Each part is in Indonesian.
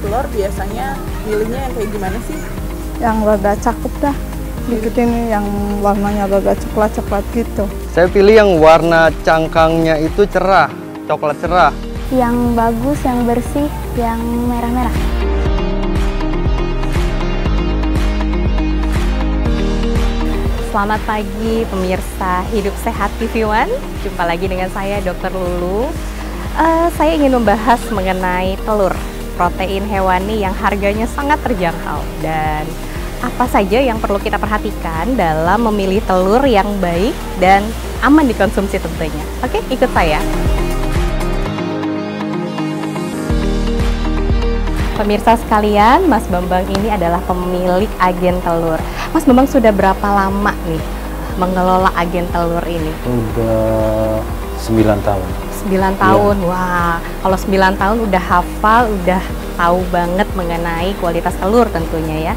telur biasanya milihnya yang kayak gimana sih? Yang rada cakep dah. Dikit ini yang warnanya rada coklat-coklat gitu. Saya pilih yang warna cangkangnya itu cerah, coklat cerah. Yang bagus, yang bersih, yang merah-merah. Selamat pagi pemirsa Hidup Sehat TV One. Jumpa lagi dengan saya Dr. Lulu. Saya ingin membahas mengenai telur, protein hewani yang harganya sangat terjangkau. Dan apa saja yang perlu kita perhatikan dalam memilih telur yang baik dan aman dikonsumsi tentunya. Oke, ikut saya. Pemirsa sekalian, Mas Bambang ini adalah pemilik agen telur. Mas Bambang sudah berapa lama nih mengelola agen telur ini? Udah 9 tahun. 9 tahun, ya. Wah, kalau 9 tahun udah hafal, udah tahu banget mengenai kualitas telur tentunya ya.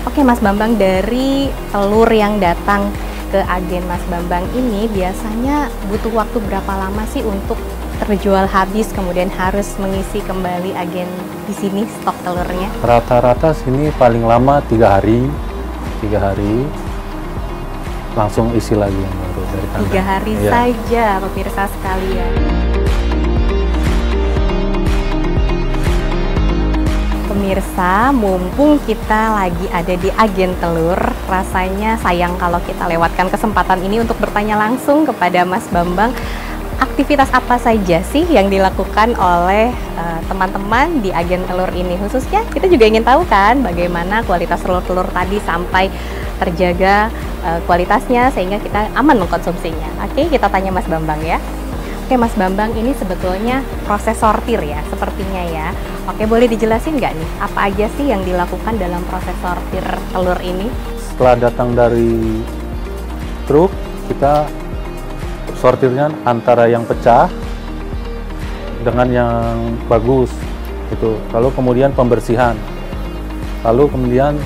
Oke Mas Bambang, dari telur yang datang ke agen Mas Bambang ini biasanya butuh waktu berapa lama sih untuk terjual habis, kemudian harus mengisi kembali agen di sini stok telurnya? Rata-rata sini paling lama 3 hari langsung isi lagi yang baru dari kandang. 3 hari ya. Saja pemirsa sekalian. Pemirsa, mumpung kita lagi ada di agen telur, rasanya sayang kalau kita lewatkan kesempatan ini untuk bertanya langsung kepada Mas Bambang. Aktivitas apa saja sih yang dilakukan oleh teman-teman di agen telur ini? Khususnya kita juga ingin tahu kan bagaimana kualitas telur-telur tadi sampai terjaga kualitasnya sehingga kita aman mengkonsumsinya. Oke, kita tanya Mas Bambang ya. Oke Mas Bambang, ini sebetulnya proses sortir ya sepertinya ya. Oke, boleh dijelasin nggak nih apa aja sih yang dilakukan dalam proses sortir telur ini? Setelah datang dari truk, kita sortirnya antara yang pecah dengan yang bagus gitu. Lalu kemudian pembersihan, lalu kemudian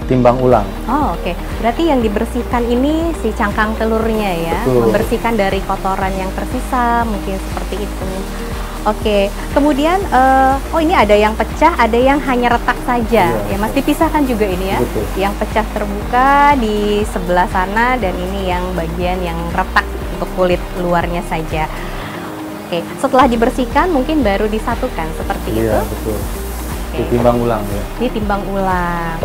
timbang ulang. Oh oke, berarti yang dibersihkan ini si cangkang telurnya ya. Betul. Membersihkan dari kotoran yang tersisa mungkin seperti itu. Oke, kemudian oh ini ada yang pecah, ada yang hanya retak saja. Iya, Ya Mas, dipisahkan juga ini ya. Betul. Yang pecah terbuka di sebelah sana dan ini yang bagian yang retak untuk kulit luarnya saja. Oke, setelah dibersihkan mungkin baru disatukan seperti itu. Iya, betul. Oke. Ditimbang ulang ya. Ditimbang ulang.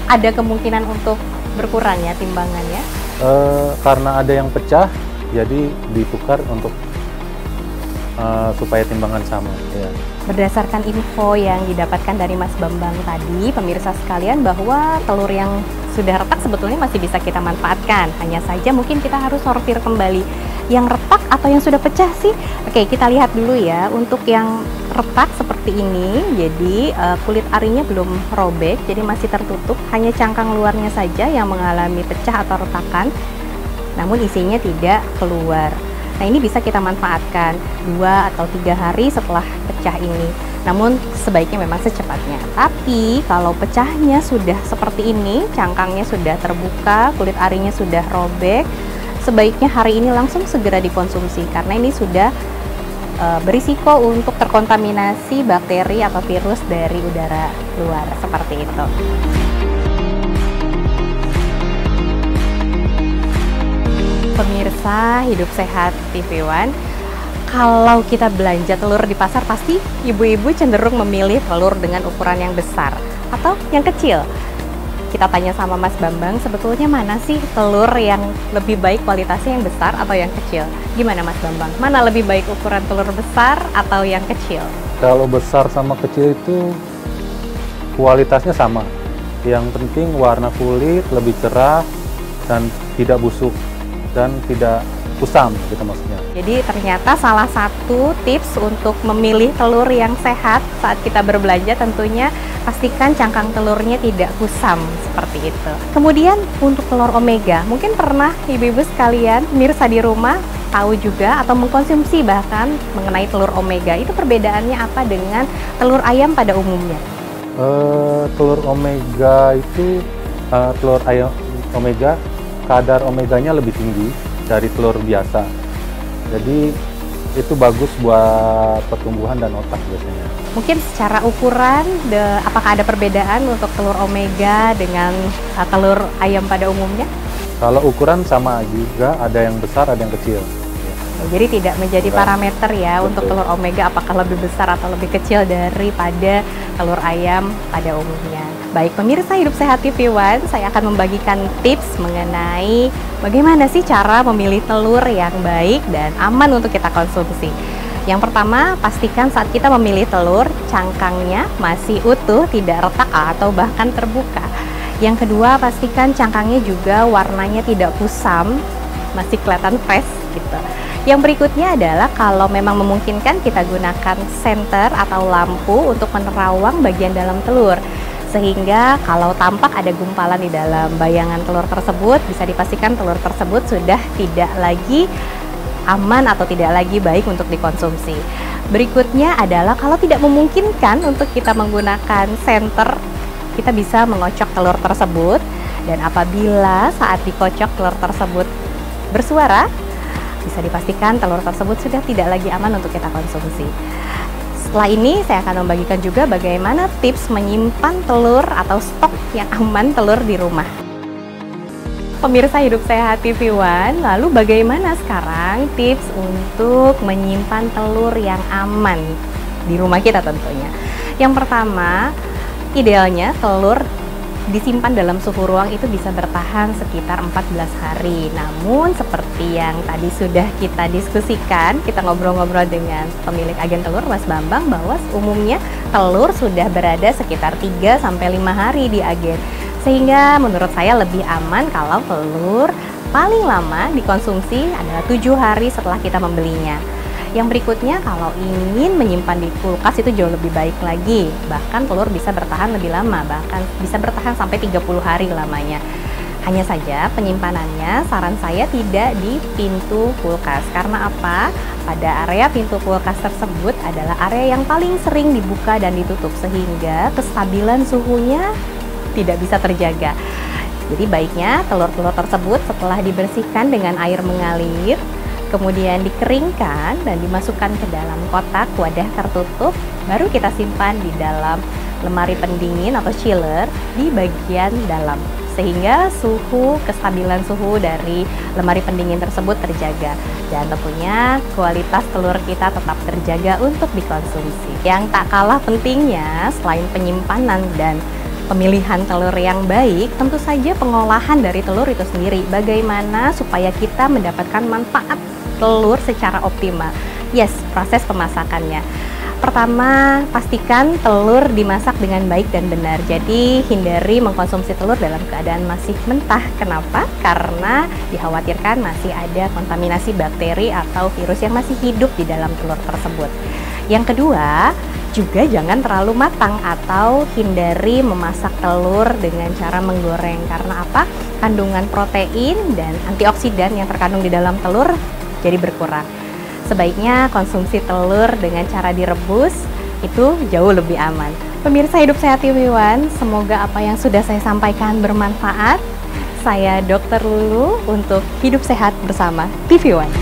Ada kemungkinan untuk berkurang ya timbangannya? Karena ada yang pecah, jadi ditukar untuk supaya timbangan sama. Ya. Berdasarkan info yang didapatkan dari Mas Bambang tadi, pemirsa sekalian, bahwa telur yang sudah retak sebetulnya masih bisa kita manfaatkan. Hanya saja mungkin kita harus sortir kembali yang retak atau yang sudah pecah sih. Oke, kita lihat dulu ya. Untuk yang retak seperti ini, jadi kulit arinya belum robek, jadi masih tertutup. Hanya cangkang luarnya saja yang mengalami pecah atau retakan, namun isinya tidak keluar. Nah, ini bisa kita manfaatkan 2 atau 3 hari setelah pecah ini. Namun sebaiknya memang secepatnya. Tapi kalau pecahnya sudah seperti ini, cangkangnya sudah terbuka, kulit arinya sudah robek, sebaiknya hari ini langsung segera dikonsumsi karena ini sudah berisiko untuk terkontaminasi bakteri atau virus dari udara luar seperti itu. Pemirsa Hidup Sehat TV One, kalau kita belanja telur di pasar pasti ibu-ibu cenderung memilih telur dengan ukuran yang besar atau yang kecil. Kita tanya sama Mas Bambang, sebetulnya mana sih telur yang lebih baik kualitasnya, yang besar atau yang kecil? Gimana Mas Bambang? Mana lebih baik ukuran telur besar atau yang kecil? Kalau besar sama kecil itu kualitasnya sama. Yang penting warna kulit lebih cerah dan tidak busuk dan tidak kusam gitu maksudnya. Jadi ternyata salah satu tips untuk memilih telur yang sehat saat kita berbelanja tentunya pastikan cangkang telurnya tidak kusam seperti itu. Kemudian untuk telur omega, mungkin pernah ibu-ibu sekalian mirsa di rumah tahu juga atau mengkonsumsi bahkan mengenai telur omega. Itu perbedaannya apa dengan telur ayam pada umumnya? Telur omega itu telur ayam omega kadar omeganya lebih tinggi dari telur biasa. Jadi itu bagus buat pertumbuhan dan otak biasanya. Mungkin secara ukuran, apakah ada perbedaan untuk telur omega dengan telur ayam pada umumnya? Kalau ukuran sama juga, ada yang besar, ada yang kecil. Jadi tidak menjadi parameter ya. Betul. Untuk telur omega apakah lebih besar atau lebih kecil daripada telur ayam pada umumnya. Baik pemirsa Hidup Sehat TV One, saya akan membagikan tips mengenai bagaimana sih cara memilih telur yang baik dan aman untuk kita konsumsi. Yang pertama, pastikan saat kita memilih telur, cangkangnya masih utuh, tidak retak atau bahkan terbuka. Yang kedua, pastikan cangkangnya juga warnanya tidak kusam, masih kelihatan fresh gitu. Yang berikutnya adalah kalau memang memungkinkan kita gunakan senter atau lampu untuk menerawang bagian dalam telur. Sehingga kalau tampak ada gumpalan di dalam bayangan telur tersebut, bisa dipastikan telur tersebut sudah tidak lagi aman atau tidak lagi baik untuk dikonsumsi. Berikutnya adalah kalau tidak memungkinkan untuk kita menggunakan senter, kita bisa mengocok telur tersebut. Dan apabila saat dikocok telur tersebut bersuara, bisa dipastikan telur tersebut sudah tidak lagi aman untuk kita konsumsi. Setelah ini saya akan membagikan juga bagaimana tips menyimpan telur atau stok yang aman telur di rumah. Pemirsa Hidup Sehat TV One, lalu bagaimana sekarang tips untuk menyimpan telur yang aman di rumah kita tentunya? Yang pertama, idealnya telur disimpan dalam suhu ruang itu bisa bertahan sekitar 14 hari. Namun seperti yang tadi sudah kita diskusikan, kita ngobrol-ngobrol dengan pemilik agen telur Mas Bambang, bahwa umumnya telur sudah berada sekitar 3-5 hari di agen. Sehingga menurut saya lebih aman kalau telur paling lama dikonsumsi adalah 7 hari setelah kita membelinya. Yang berikutnya, kalau ingin menyimpan di kulkas itu jauh lebih baik lagi. Bahkan telur bisa bertahan lebih lama, bahkan bisa bertahan sampai 30 hari lamanya. Hanya saja penyimpanannya saran saya tidak di pintu kulkas. Karena apa? Pada area pintu kulkas tersebut adalah area yang paling sering dibuka dan ditutup, sehingga kestabilan suhunya tidak bisa terjaga. Jadi baiknya telur-telur tersebut setelah dibersihkan dengan air mengalir, kemudian dikeringkan dan dimasukkan ke dalam kotak wadah tertutup, baru kita simpan di dalam lemari pendingin atau chiller di bagian dalam, sehingga kestabilan suhu dari lemari pendingin tersebut terjaga, dan tentunya kualitas telur kita tetap terjaga untuk dikonsumsi. Yang tak kalah pentingnya, selain penyimpanan dan pemilihan telur yang baik, tentu saja pengolahan dari telur itu sendiri. Bagaimana supaya kita mendapatkan manfaat telur secara optimal? Yes, proses pemasakannya. Pertama, pastikan telur dimasak dengan baik dan benar. Jadi hindari mengkonsumsi telur dalam keadaan masih mentah. Kenapa? Karena dikhawatirkan masih ada kontaminasi bakteri atau virus yang masih hidup di dalam telur tersebut. Yang kedua, juga jangan terlalu matang atau hindari memasak telur dengan cara menggoreng. Karena apa? Kandungan protein dan antioksidan yang terkandung di dalam telur jadi berkurang. Sebaiknya konsumsi telur dengan cara direbus, itu jauh lebih aman. Pemirsa Hidup Sehat TV One, semoga apa yang sudah saya sampaikan bermanfaat. Saya Dr. Lulu untuk Hidup Sehat bersama TV One.